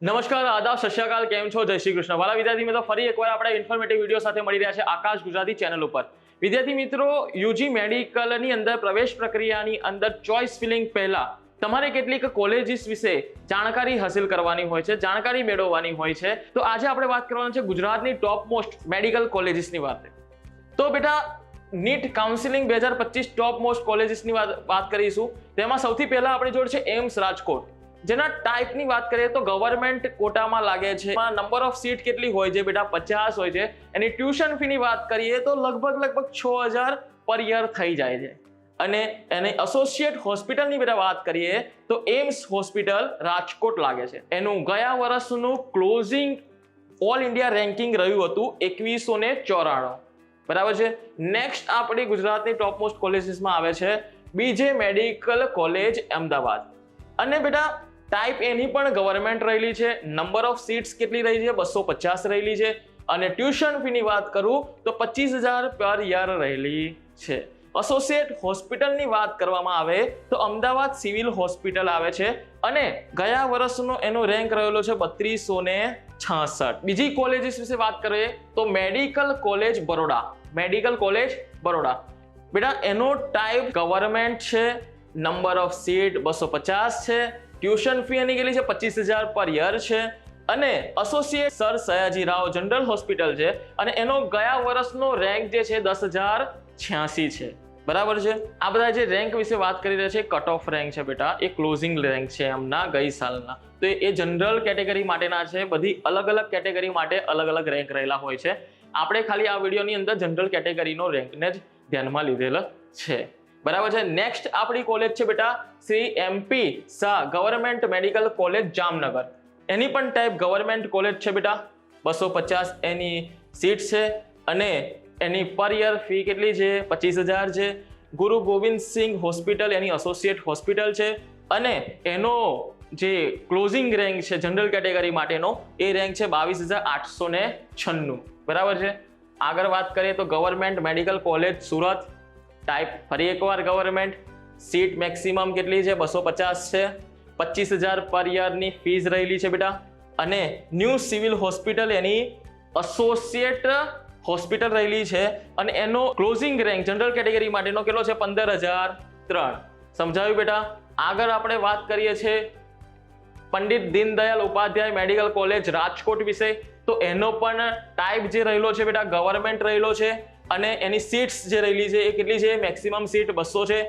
નમસ્કાર, આદાબ, સત શ્રી અકાલ, કેમ છો? જય શ્રી કૃષ્ણ. વાલા વિદ્યાર્થી મિત્રો, ફરી એકવાર આપણે ઇન્ફોર્મેટિવ વિડીયો સાથે મળી રહ્યા છે આકાશ ગુજરાતી ચેનલ ઉપર. વિદ્યાર્થી મિત્રો, યુજી મેડિકલની અંદર પ્રવેશ પ્રક્રિયાની અંદર ચોઇસ ફિલિંગ પહેલા તમારે કેટલીક કોલેજીસ વિશે જાણકારી હાસિલ કરવાની હોય છે, જાણકારી મેળવવાની હોય છે. તો આજે આપણે વાત કરવાની છે ગુજરાતની ટોપ મોસ્ટ મેડિકલ કોલેજીસની વાત. તો બેટા, નીટ કાઉન્સિલિંગ 2025 ટોપ મોસ્ટ કોલેજીસની વાત કરીશું. તેમાં સૌથી પહેલા આપણી જોડે છે એમ્સ રાજકોટ, જેના ટાઈપની વાત કરીએ તો ગવર્મેન્ટ કોટામાં લાગે છે. નંબર ઓફ સીટ કેટલી હોય છે બેટા? 50 હોય છે. એની ટ્યુશન ફીની વાત કરીએ તો લગભગ 6000 પર યર થઈ જાય છે. અને એની એસોસિએટ હોસ્પિટલની બેટા વાત કરીએ તો એમ્સ હોસ્પિટલ રાજકોટ લાગે છે. એનું ગયા વર્ષનું ક્લોઝિંગ ઓલ ઇન્ડિયા રેન્કિંગ રહ્યું હતું 2194. બરાબર છે. નેક્સ્ટ આપણી ગુજરાતની ટોપ મોસ્ટ કોલેજીસમાં આવે છે બીજે મેડિકલ કોલેજ અમદાવાદ. અને બેટા, ટાઈપ એની પણ ગવર્મેન્ટ રહેલી છે. નંબર ઓફ સીટ્સ કેટલી રહી છે? 250 રહેલી છે. અને ટ્યુશન ફીની વાત કરું તો 25000 પર યર રહેલી છે. એસોસિએટ હોસ્પિટલની વાત કરવામાં આવે તો અમદાવાદ સિવિલ હોસ્પિટલ આવે છે અને ગયા વર્ષનો એનો રેન્ક રહેલો છે 3266. બીજી કોલેજીસ વિશે વાત કરીએ તો medical college Baroda. Medical college Baroda બેટા, એનો ટાઈપ ગવર્મેન્ટ છે. નંબર ઓફ સીટ 250 છે. ટ્યુશન ફી એની કેટલી છે? 25000 પર યર છે. અને associate sir Sayaji Rao general hospital છે અને એનો ગયા વર્ષનો રેન્ક જે છે 10086 છે. બરાબર છે. આ બધા જે રેન્ક વિશે વાત કરી રહ્યા છે કટ ઓફ રેન્ક છે બેટા, એ ક્લોઝિંગ રેન્ક છે એમના ગઈ સાલના. તો એ જનરલ કેટેગરી માટેના છે. બધી અલગ અલગ કેટેગરી માટે અલગ અલગ રેન્ક રહેલા હોય છે. આપણે ખાલી આ વિડીયોની અંદર જનરલ કેટેગરીનો રેન્કને જ ધ્યાનમાં લીધેલો છે. બરાબર છે. નેક્સ્ટ આપણી કોલેજ છે બેટા Shri MP Shah government medical college Jamnagar. એની પણ ટાઈપ ગવર્મેન્ટ કોલેજ છે બેટા. 250 એની સીટ છે અને એની પર યર ફી કેટલી છે? 25000 છે. ગુરુ ગોવિંદ સિંઘ હોસ્પિટલ એની એસોસિએટ હોસ્પિટલ છે અને એનો જે ક્લોઝિંગ રેન્ક છે જનરલ કેટેગરી માટેનો એ રેન્ક છે 22896. બરાબર છે. આગળ વાત કરીએ તો government medical college Surat. Type ફરી એકવાર ગવર્મેન્ટ. સીટ મેક્સિમમ કેટલી છે? 250 છે. 25000 પર યરની ફીસ રહેલી છે બેટા. અને ન્યૂ સિવિલ હોસ્પિટલ એની એસોસિએટ હોસ્પિટલ રહેલી છે અને એનો ક્લોઝિંગ રેન્ક જનરલ કેટેગરી માટેનો કેટલો છે? 15003. સમજાવ્યું બેટા? આગળ આપણે વાત કરીએ છીએ પંડિત દીનદયાલ ઉપાધ્યાય મેડિકલ કોલેજ રાજકોટ વિશે. તો એનો પણ ટાઈપ જે રહેલો છે બેટા ગવર્મેન્ટ રહેલો છે અને એની સીટ્સ જે રહેલી છે એ કેટલી છે? મેક્સિમમ સીટ 200 છે.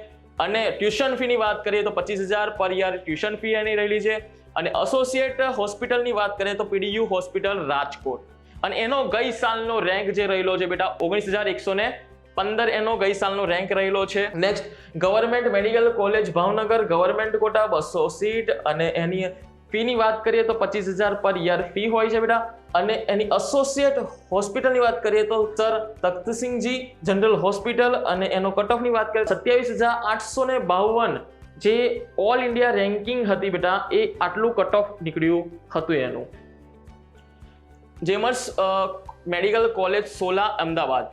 અને ટ્યુશન ફીની વાત કરીએ તો 25000 પર યર ટ્યુશન ફી એની રહેલી છે. અને એસોસિએટ હોસ્પિટલની વાત કરીએ તો PDU હોસ્પિટલ રાજકોટ. અને એનો ગઈ સાલનો રેન્ક જે રહેલો છે બેટા 19115 એનો ગઈ સાલનો રેન્ક રહેલો છે. Next government medical college Bhavnagar government quota 200 seat અને એની ફીની વાત કરીએ તો 25000 પર યર ફી હોય છે બેટા. અને એની એસોસિએટ હોસ્પિટલની વાત કરીએ તો સર તખ્તસિંહજી જનરલ હોસ્પિટલ અને એનો કટ ઓફની વાત કરીએ 27852 જે ઓલ ઇન્ડિયા રેન્કિંગ હતી બેટા, એ આટલું કટ ઓફ નીકળ્યું હતું એનું. જેમર્સ મેડિકલ કોલેજ સોલા અમદાવાદ.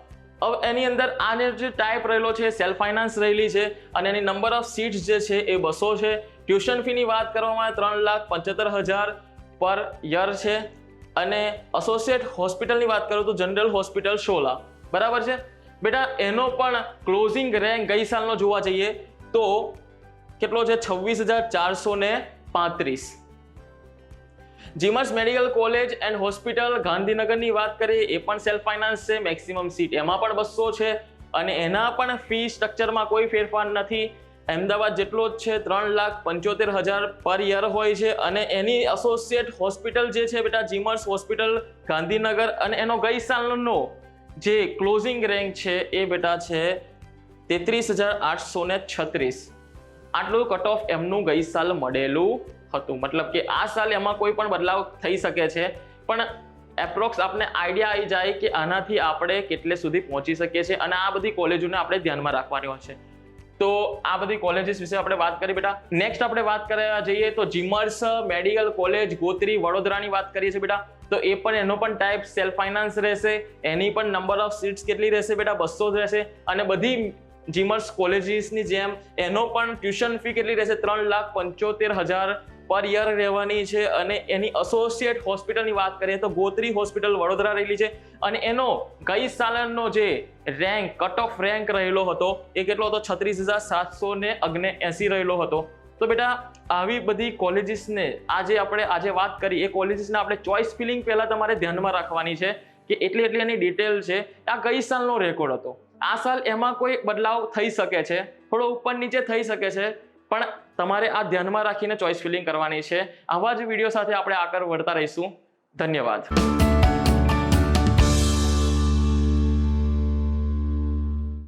હવે એની અંદર આને જે ટાઈપ રહેલો છે સેલ્ફ ફાઇનાન્સ રહેલી છે અને એની નંબર ઓફ સીટ્સ જે છે એ 200 છે. ટ્યુશન ફીની વાત કરવામાં આવે 3,75,000 પર યર છે. અને એસોસિએટ હોસ્પિટલની વાત કરું તો જનરલ હોસ્પિટલ સોલા. બરાબર છે બેટા. એનો પણ ક્લોઝિંગ રેન્ક ગઈ સાલનો જોવા જઈએ તો કેટલો છે? 26435. GMERS medical college and hospital ગાંધીનગરની વાત કરીએ એ પણ સેલ્ફ ફાઇનાન્સ છે. મેક્સિમમ સીટ એમાં પણ 200 છે અને એના પણ ફી સ્ટ્રક્ચરમાં કોઈ ફેરફાર નથી. અમદાવાદ જેટલો જ છે 3,75,000 પર યર હોય છે. અને એની એસોસિએટ હોસ્પિટલ જે છે બેટા જીમર્સ હોસ્પિટલ ગાંધીનગર અને એનો ગઈ સાલનો જે ક્લોઝિંગ રેન્ક છે એ બેટા છે 33,836. આટલું કટ ઓફ એમનું ગઈ સાલ મળેલું હતું. મતલબ કે આ સાલ એમાં કોઈ પણ બદલાવ થઈ શકે છે, પણ એપ્રોક્સ આપણે આઈડિયા આવી જાય કે આનાથી આપણે કેટલે સુધી પહોંચી શકીએ છીએ. અને આ બધી કોલેજોને આપણે ધ્યાનમાં રાખવાની હોય છે. તો આ બધી કોલેજીસ વિશે આપણે વાત કરી બેટા. નેક્સ્ટ આપણે વાત કરવા જઈએ તો જીમર્સ મેડિકલ કોલેજ ગોત્રી વડોદરાની વાત કરીએ છીએ બેટા. તો એ પણ એનો પણ ટાઈપ સેલ્ફ ફાઇનાન્સ રહેશે. એની પણ નંબર ઓફ સીટ્સ કેટલી રહેશે બેટા? 200 રહેશે. અને બધી જીમર્સ કોલેજીસની જેમ એનો પણ ટ્યુશન ફી કેટલી રહેશે? 3,75,000 પર યર રહેવાની છે અને એની એસોસિએટ હોસ્પિટલની વાત કરીએ તો ગોત્રી હોસ્પિટલ વડોદરા રહેલી છે અને એનો ગઈ સાલનો જે રેન્ક કટ ઓફ રેન્ક રહેલો હતો એ કેટલો હતો 36,779 રહેલો હતો. તો બેટા આવી બધી કોલેજીસને આજે વાત કરી એ કોલેજીસને આપણે ચોઇસ ફિલિંગ પહેલા તમારે ધ્યાનમાં રાખવાની છે કે એટલી એની ડિટેલ છે. આ ગઈ સાલનો રેકોર્ડ હતો, આ સાલ એમાં કોઈ બદલાવ થઈ શકે છે, થોડો ઉપર નીચે થઈ શકે છે, પણ તમારે આ ધ્યાનમાં રાખીને ચોઇસ ફિલિંગ કરવાની છે. આવા જ વિડીયો સાથે આપણે આગળ વધતા રહીશું. ધન્યવાદ.